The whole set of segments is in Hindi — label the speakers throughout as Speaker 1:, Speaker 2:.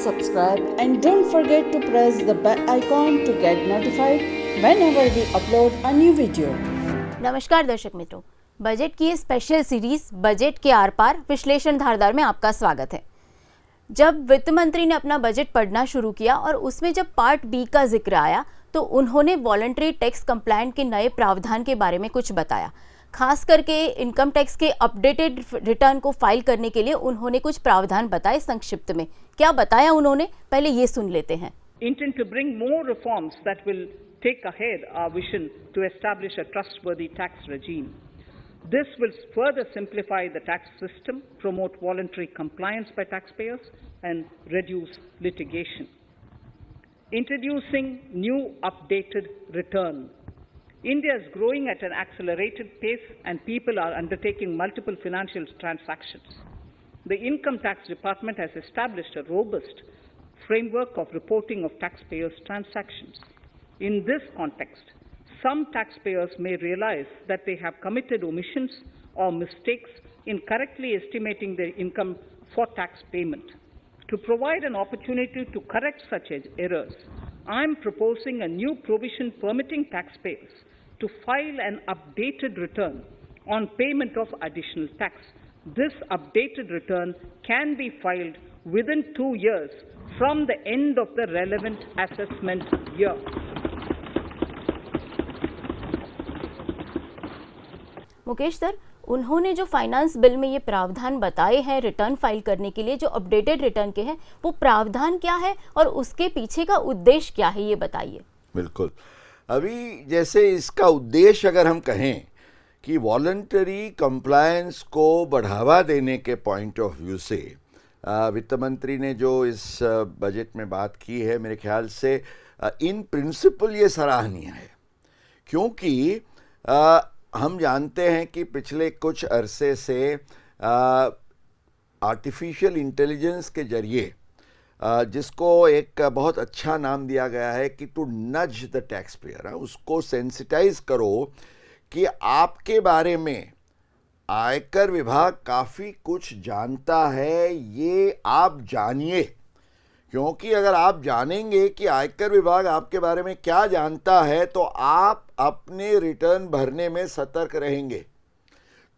Speaker 1: subscribe and don't forget to press the bell icon to get notified whenever we upload a new video.
Speaker 2: नमस्कार दर्शक मित्रों, बजट की ये स्पेशल सीरीज बजट के आर पार विश्लेषण धारदार में आपका स्वागत है। जब वित्त मंत्री ने अपना बजट पढ़ना शुरू किया और उसमें जब पार्ट बी का जिक्र आया तो उन्होंने वॉलंटरी टैक्स कंप्लायंट के नए प्रावधान के बारे में कुछ बताया। खास करके इनकम टैक्स के अपडेटेड रिटर्न को फाइल करने के लिए उन्होंने कुछ प्रावधान बताए। संक्षिप्त में क्या बताया उन्होंने, पहले ये सुन लेते हैं।
Speaker 3: Intend to bring more reforms that will take ahead our vision to establish a trustworthy tax regime. This will further simplify the tax system, promote voluntary compliance by taxpayers, and reduce litigation. Introducing new updated return. India is growing at an accelerated pace and people are undertaking multiple financial transactions. The Income Tax Department has established a robust framework of reporting of taxpayers' transactions. In this context, some taxpayers may realize that they have committed omissions or mistakes in correctly estimating their income for tax payment. To provide an opportunity to correct such errors, I am proposing a new provision permitting taxpayers to file an updated return on payment of additional tax. This updated return can be filed within 2 years from the end of the relevant assessment year.
Speaker 2: Mukesh sir, उन्होंने जो फाइनेंस बिल में ये प्रावधान बताए हैं रिटर्न फाइल करने के लिए, जो अपडेटेड रिटर्न के हैं, वो प्रावधान क्या है और उसके पीछे का उद्देश्य क्या है, ये बताइए।
Speaker 4: बिल्कुल, अभी जैसे इसका उद्देश्य अगर हम कहें कि वॉलंटरी कंप्लायंस को बढ़ावा देने के पॉइंट ऑफ व्यू से वित्त मंत्री ने जो इस बजट में बात की है, मेरे ख्याल से इन प्रिंसिपल ये सराहनीय है, क्योंकि हम जानते हैं कि पिछले कुछ अरसे से आर्टिफिशियल इंटेलिजेंस के जरिए जिसको एक बहुत अच्छा नाम दिया गया है कि टू नज द टैक्स पेयर, उसको सेंसिटाइज करो कि आपके बारे में आयकर विभाग काफ़ी कुछ जानता है, ये आप जानिए। क्योंकि अगर आप जानेंगे कि आयकर विभाग आपके बारे में क्या जानता है तो आप अपने रिटर्न भरने में सतर्क रहेंगे।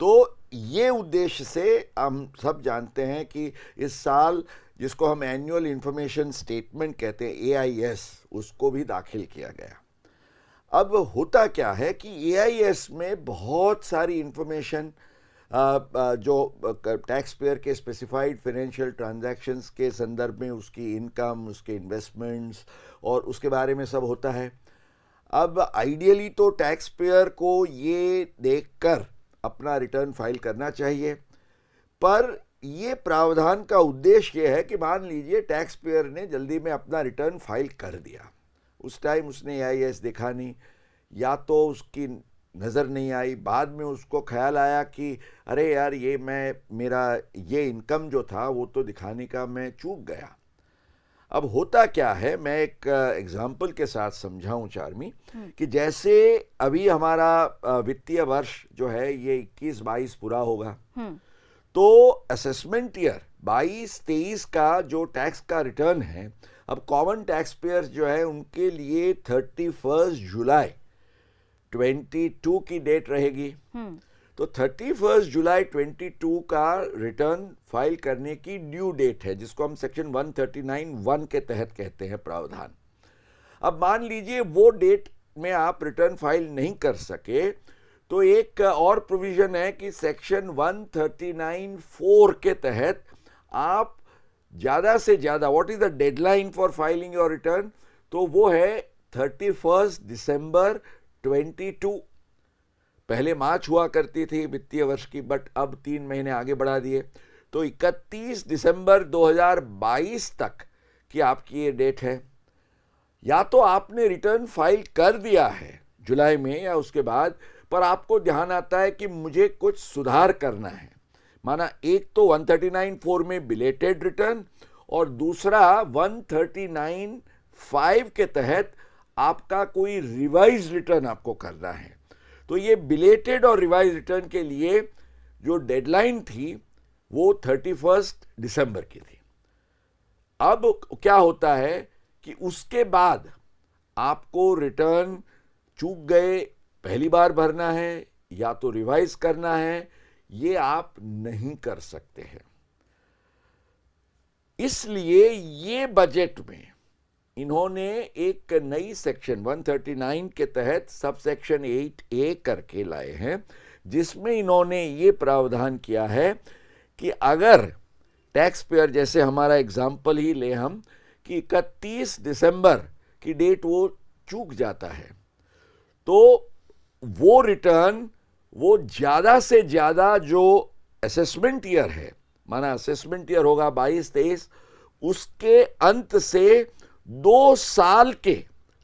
Speaker 4: तो ये उद्देश्य से हम सब जानते हैं कि इस साल जिसको हम एनुअल इंफॉर्मेशन स्टेटमेंट कहते हैं, AIS, उसको भी दाखिल किया गया। अब होता क्या है कि AIS में बहुत सारी इंफॉर्मेशन जो टैक्स पेयर के स्पेसिफाइड फाइनेंशियल ट्रांजैक्शंस के संदर्भ में उसकी इनकम, उसके इन्वेस्टमेंट्स और उसके बारे में सब होता है। अब आइडियली तो टैक्स पेयर को ये देखकर अपना रिटर्न फाइल करना चाहिए, पर ये प्रावधान का उद्देश्य ये है कि मान लीजिए टैक्स पेयर ने जल्दी में अपना रिटर्न फाइल कर दिया, उस टाइम उसने AIS देखा नहीं, या तो उसकी नज़र नहीं आई, बाद में उसको ख्याल आया कि अरे यार ये मेरा ये इनकम जो था वो तो दिखाने का मैं चूक गया। अब होता क्या है, मैं एक एग्जाम्पल के साथ समझाऊं चार्मी, कि जैसे अभी हमारा वित्तीय वर्ष जो है ये 21-22 पूरा होगा, तो असेसमेंट ईयर 22-23 का जो टैक्स का रिटर्न है, अब कॉमन टैक्स पेयर्स जो है उनके लिए 31 जुलाई 22 की डेट रहेगी। तो 31 जुलाई 22 का रिटर्न फाइल करने की ड्यू डेट है, जिसको हम सेक्शन 139(1) के तहत कहते हैं प्रावधान। अब मान लीजिए वो डेट में आप रिटर्न फाइल नहीं कर सके, तो एक और प्रोविजन है कि सेक्शन 139(4) के तहत आप ज़्यादा से ज़्यादा, what is the deadline for filing your return, तो वो है 31 दिसंबर 22। पहले मार्च हुआ करती थी वित्तीय वर्ष की, बट अब 3 महीने आगे बढ़ा दिए, तो 31 दिसंबर 2022 तक की आपकी ये डेट है। या तो आपने रिटर्न फाइल कर दिया है जुलाई में या उसके बाद, पर आपको ध्यान आता है कि मुझे कुछ सुधार करना है, माना एक तो 139(4) में बिलेटेड रिटर्न और दूसरा 139(5) के तहत आपका कोई रिवाइज रिटर्न आपको करना है। तो ये बिलेटेड और रिवाइज रिटर्न के लिए जो डेडलाइन थी वो 31 दिसंबर की थी। अब 31 दिसंबर 2022 अब क्या होता है कि उसके बाद आपको रिटर्न चूक गए, पहली बार भरना है या तो रिवाइज करना है, ये आप नहीं कर सकते हैं। इसलिए ये बजट में इन्होंने एक नई सेक्शन 139 के तहत सब सेक्शन 8A करके लाए हैं, जिसमें इन्होंने ये प्रावधान किया है कि अगर टैक्स पेयर, जैसे हमारा एग्जाम्पल ही ले हम कि 31 दिसंबर की डेट वो चूक जाता है, तो वो रिटर्न वो ज़्यादा से ज़्यादा जो असेसमेंट ईयर है, माना असेसमेंट ईयर होगा 22-23, उसके अंत से 2 साल के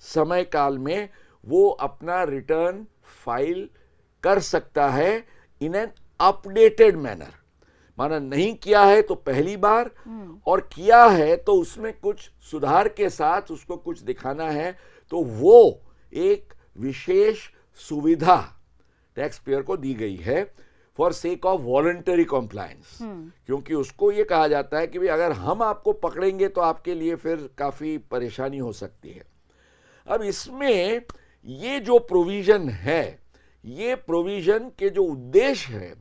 Speaker 4: समय काल में वो अपना रिटर्न फाइल कर सकता है इन एन अपडेटेड मैनर। माना नहीं किया है तो पहली बार, और किया है तो उसमें कुछ सुधार के साथ उसको कुछ दिखाना है, तो वो एक विशेष सुविधा टैक्स पेयर को दी गई है for sake of voluntary compliance. क्योंकि उसको ये कहा जाता है कि भाई अगर हम आपको पकड़ेंगे तो आपके लिए फिर काफी परेशानी हो सकती है। अब इसमें ये जो प्रोविजन है, ये प्रोविजन के जो उद्देश्य है,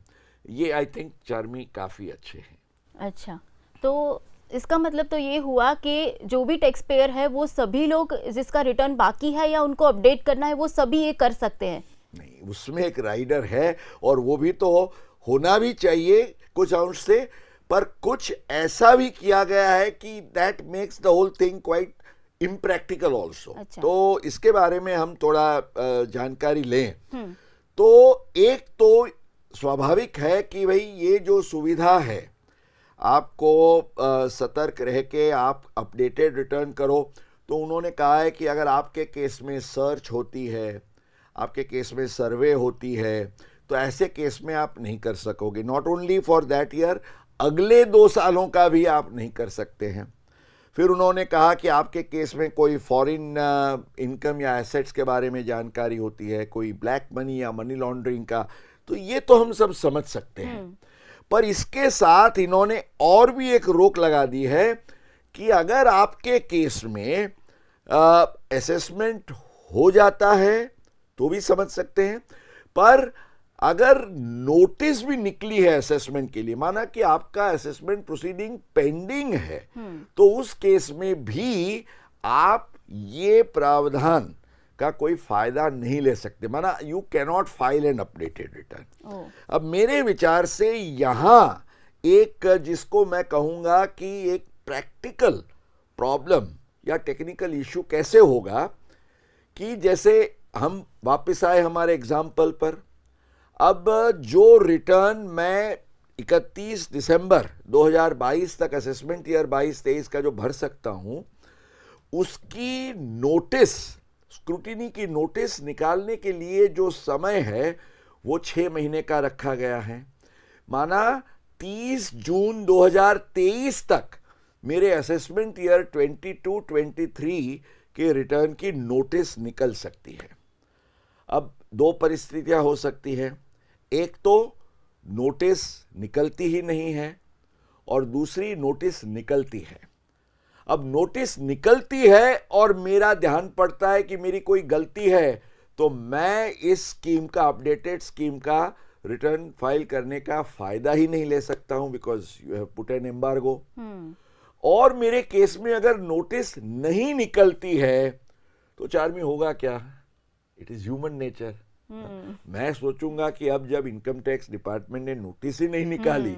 Speaker 4: ये आई थिंक चार्मी काफी अच्छे हैं।
Speaker 2: अच्छा, तो इसका मतलब तो ये हुआ कि जो भी टैक्स पेयर है वो सभी लोग जिसका रिटर्न बाकी है या उनको अपडेट करना है, वो सभी ये कर सकते हैं?
Speaker 4: नहीं, उसमें एक राइडर है और वो भी तो होना भी चाहिए कुछ अंश से, पर कुछ ऐसा भी किया गया है कि that makes the whole thing quite impractical also.
Speaker 2: अच्छा।
Speaker 4: तो इसके बारे में हम थोड़ा जानकारी लें। तो एक तो स्वाभाविक है कि भाई ये जो सुविधा है, आपको सतर्क रह के आप अपडेटेड रिटर्न करो। तो उन्होंने कहा है कि अगर आपके केस में सर्च होती है, आपके केस में सर्वे होती है, तो ऐसे केस में आप नहीं कर सकोगे। Not only for that year, अगले 2 सालों का भी आप नहीं कर सकते हैं। फिर उन्होंने कहा कि आपके केस में कोई फॉरेन इनकम या एसेट्स के बारे में जानकारी होती है, कोई ब्लैक मनी या मनी लॉन्ड्रिंग का, तो ये तो हम सब समझ सकते हैं। पर इसके साथ इन्होंने और भी एक रोक लगा दी है कि अगर आपके केस में असेसमेंट हो जाता है तो भी समझ सकते हैं, पर अगर नोटिस भी निकली है असेसमेंट के लिए, माना कि आपका असेसमेंट प्रोसीडिंग पेंडिंग है, तो उस केस में भी आप ये प्रावधान का कोई फायदा नहीं ले सकते। माना you cannot file an updated return. अब मेरे विचार से यहां एक जिसको मैं कहूंगा कि एक प्रैक्टिकल प्रॉब्लम या टेक्निकल इश्यू कैसे होगा कि जैसे हम वापस आए हमारे एग्जाम्पल पर, अब जो रिटर्न मैं 31 दिसंबर 2022 तक असेसमेंट ईयर 22-23 का जो भर सकता हूं, उसकी नोटिस, स्क्रूटिनी की नोटिस निकालने के लिए जो समय है वो 6 महीने का रखा गया है। माना 30 जून 2023 तक मेरे असेसमेंट ईयर 22-23 के रिटर्न की नोटिस निकल सकती है। अब 2 परिस्थितियां हो सकती है, एक तो नोटिस निकलती ही नहीं है और दूसरी नोटिस निकलती है। अब नोटिस निकलती है और मेरा ध्यान पड़ता है कि मेरी कोई गलती है, तो मैं इस स्कीम का, अपडेटेड स्कीम का रिटर्न फाइल करने का फायदा ही नहीं ले सकता हूं, because you have put an embargo. और मेरे केस में अगर नोटिस नहीं निकलती है तो चार्मी होगा क्या? It is human nature. मैं सोचूंगा कि अब जब इनकम टैक्स डिपार्टमेंट ने नोटिस ही नहीं निकाली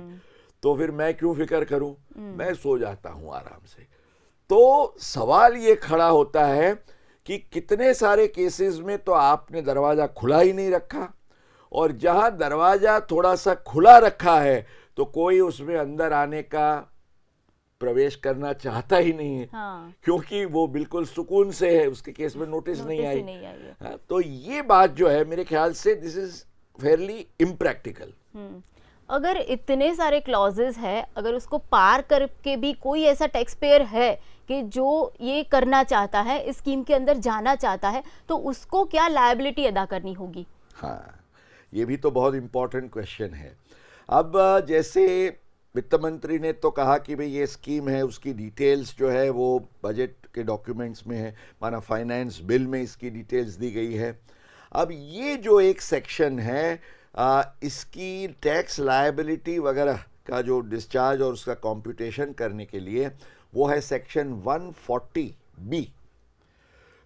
Speaker 4: तो फिर मैं क्यों फिक्र करूं, मैं सो जाता हूं आराम से। तो सवाल ये खड़ा होता है कि कितने सारे केसेस में तो आपने दरवाजा खुला ही नहीं रखा, और जहां दरवाजा थोड़ा सा खुला रखा है तो कोई उसमें अंदर आने का, प्रवेश करना चाहता ही नहीं है।
Speaker 2: हाँ।
Speaker 4: क्योंकि वो बिल्कुल सुकून से है, उसके केस में नोटिस नहीं आई।
Speaker 2: है।
Speaker 4: तो ये बात जो है मेरे ख्याल से दिस इज फेयरली इम्प्रैक्टिकल।
Speaker 2: अगर इतने सारे क्लॉजेस है, अगर उसको पार करके भी कोई ऐसा टैक्स पेयर है कि जो ये करना चाहता है, इस स्कीम के अंदर जाना चाहता है, तो उसको क्या लायबिलिटी अदा करनी होगी?
Speaker 4: हाँ, ये भी तो बहुत इंपॉर्टेंट क्वेश्चन है। अब जैसे वित्त मंत्री ने तो कहा कि भाई ये स्कीम है, उसकी डिटेल्स जो है वो बजट के डॉक्यूमेंट्स में है, माना फाइनेंस बिल में इसकी डिटेल्स दी गई है। अब ये जो एक सेक्शन है इसकी टैक्स लायबिलिटी वगैरह का जो डिस्चार्ज और उसका कंप्यूटेशन करने के लिए वो है सेक्शन 140B।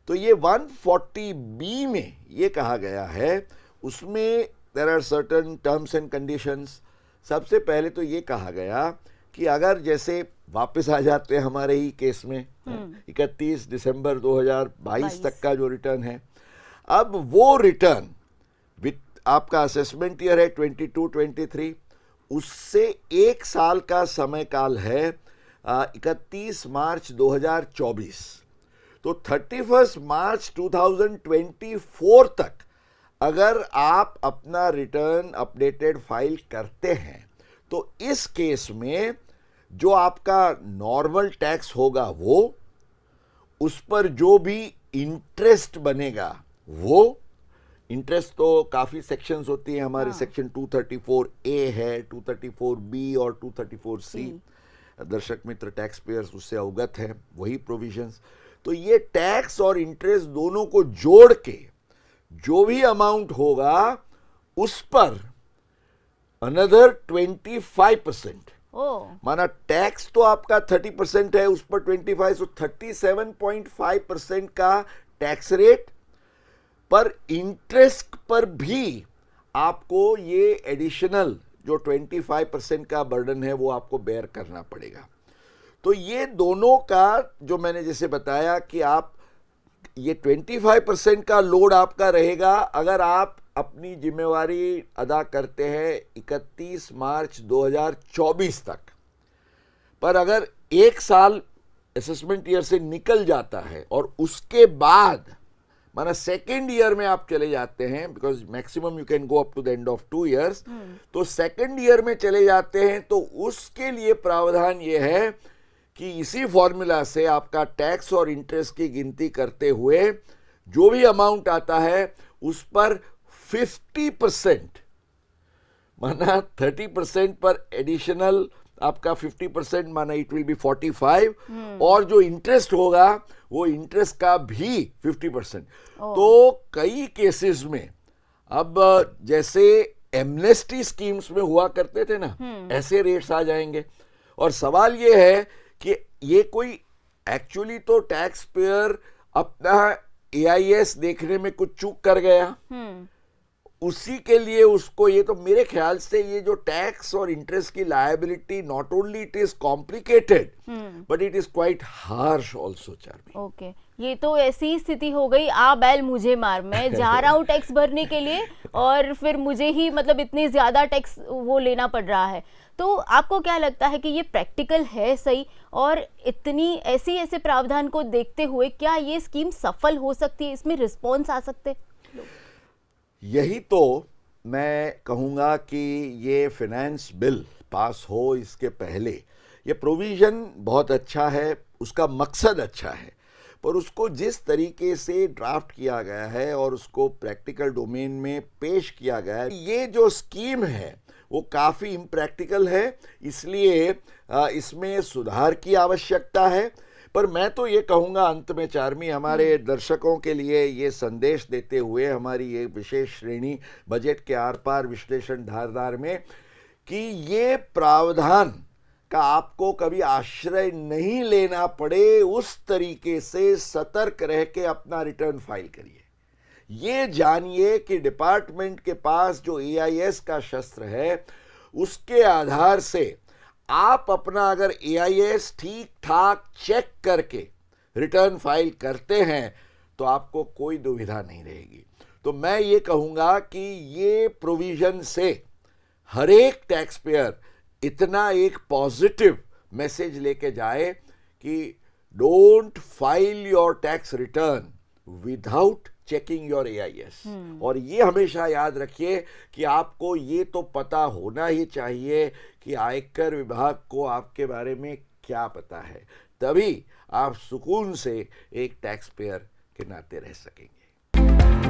Speaker 4: तो ये 140B में ये कहा गया है, उसमें there are certain terms and conditions. सबसे पहले तो ये कहा गया कि अगर जैसे वापस आ जाते हैं हमारे ही केस में 31 दिसंबर 2022 तक का जो रिटर्न है, अब वो रिटर्न विथ आपका असेसमेंट ईयर है 22-23, उससे एक साल का समय काल है 31 मार्च 2024। तो 31 मार्च 2024 तक अगर आप अपना रिटर्न अपडेटेड फाइल करते हैं तो इस केस में जो आपका नॉर्मल टैक्स होगा वो, उस पर जो भी इंटरेस्ट बनेगा वो, इंटरेस्ट तो काफ़ी सेक्शंस होती है हमारे, सेक्शन 234A है, 234B और 234C। दर्शक मित्र टैक्स पेयर्स उससे अवगत हैं, वही प्रोविजंस। तो ये टैक्स और इंटरेस्ट दोनों को जोड़ के जो भी अमाउंट होगा उस पर अनदर 25%, माना टैक्स तो आपका 30% है, उस पर 25, तो 37.5% का टैक्स रेट पर इंटरेस्ट पर भी आपको ये एडिशनल जो 25% का बर्डन है वो आपको बेयर करना पड़ेगा। तो ये दोनों का जो मैंने जैसे बताया कि आप ये 25% का लोड आपका रहेगा अगर आप अपनी जिम्मेवारी अदा करते हैं 31 मार्च 2024 तक। पर अगर एक साल असेसमेंट ईयर से निकल जाता है और उसके बाद माना सेकेंड ईयर में आप चले जाते हैं, because maximum you can go up to the end of 2 years, तो सेकेंड ईयर में चले जाते हैं तो उसके लिए प्रावधान ये है कि इसी फॉर्मूला से आपका टैक्स और इंटरेस्ट की गिनती करते हुए जो भी अमाउंट आता है उस पर 50%, माना 30% पर एडिशनल आपका 50%, माना इट विल बी 45, और जो इंटरेस्ट होगा वो इंटरेस्ट का भी 50%। तो कई केसेस में अब जैसे एमनेस्टी स्कीम्स में हुआ करते थे ना, ऐसे रेट्स आ जाएंगे। और सवाल ये है कि ये कोई एक्चुअली तो टैक्स पेयर अपना AIS देखने में कुछ चूक कर गया, उसी के लिए उसको, ये तो मेरे ख्याल से ये जो टैक्स और इंटरेस्ट की liability not only it is complicated but it is quite harsh also. Charmi,
Speaker 2: okay, ये तो ऐसी स्थिति हो गई, आ बैल मुझे मार, मैं जा रहा हूँ टैक्स भरने के लिए और फिर मुझे ही मतलब इतनी ज्यादा टैक्स वो लेना पड़ रहा है। तो आपको क्या लगता है कि ये प्रैक्टिकल है सही, और इतनी ऐसे प्रावधान को देखते हुए क्या ये स्कीम सफल हो सकती है, इसमें रिस्पॉन्स आ सकते?
Speaker 4: यही तो मैं कहूँगा कि ये फाइनेंस बिल पास हो इसके पहले ये प्रोविज़न बहुत अच्छा है, उसका मकसद अच्छा है, पर उसको जिस तरीके से ड्राफ्ट किया गया है और उसको प्रैक्टिकल डोमेन में पेश किया गया है, ये जो स्कीम है वो काफ़ी इम्प्रैक्टिकल है, इसलिए इसमें सुधार की आवश्यकता है। पर मैं तो ये कहूँगा अंत में चार्मी, हमारे दर्शकों के लिए ये संदेश देते हुए हमारी ये विशेष श्रेणी बजट के आर पार विश्लेषण धारदार में, कि ये प्रावधान का आपको कभी आश्रय नहीं लेना पड़े, उस तरीके से सतर्क रह के अपना रिटर्न फाइल करिए। ये जानिए कि डिपार्टमेंट के पास जो AIS का शस्त्र है उसके आधार से आप अपना अगर AIS ठीक ठाक चेक करके रिटर्न फाइल करते हैं तो आपको कोई दुविधा नहीं रहेगी। तो मैं ये कहूँगा कि ये प्रोविज़न से हर एक टैक्स पेयर इतना एक पॉजिटिव मैसेज लेके जाए कि don't file your tax return without checking your AIS। और ये हमेशा याद रखिए कि आपको ये तो पता होना ही चाहिए कि आयकर विभाग को आपके बारे में क्या पता है, तभी आप सुकून से एक टैक्स पेयर के नाते रह सकेंगे।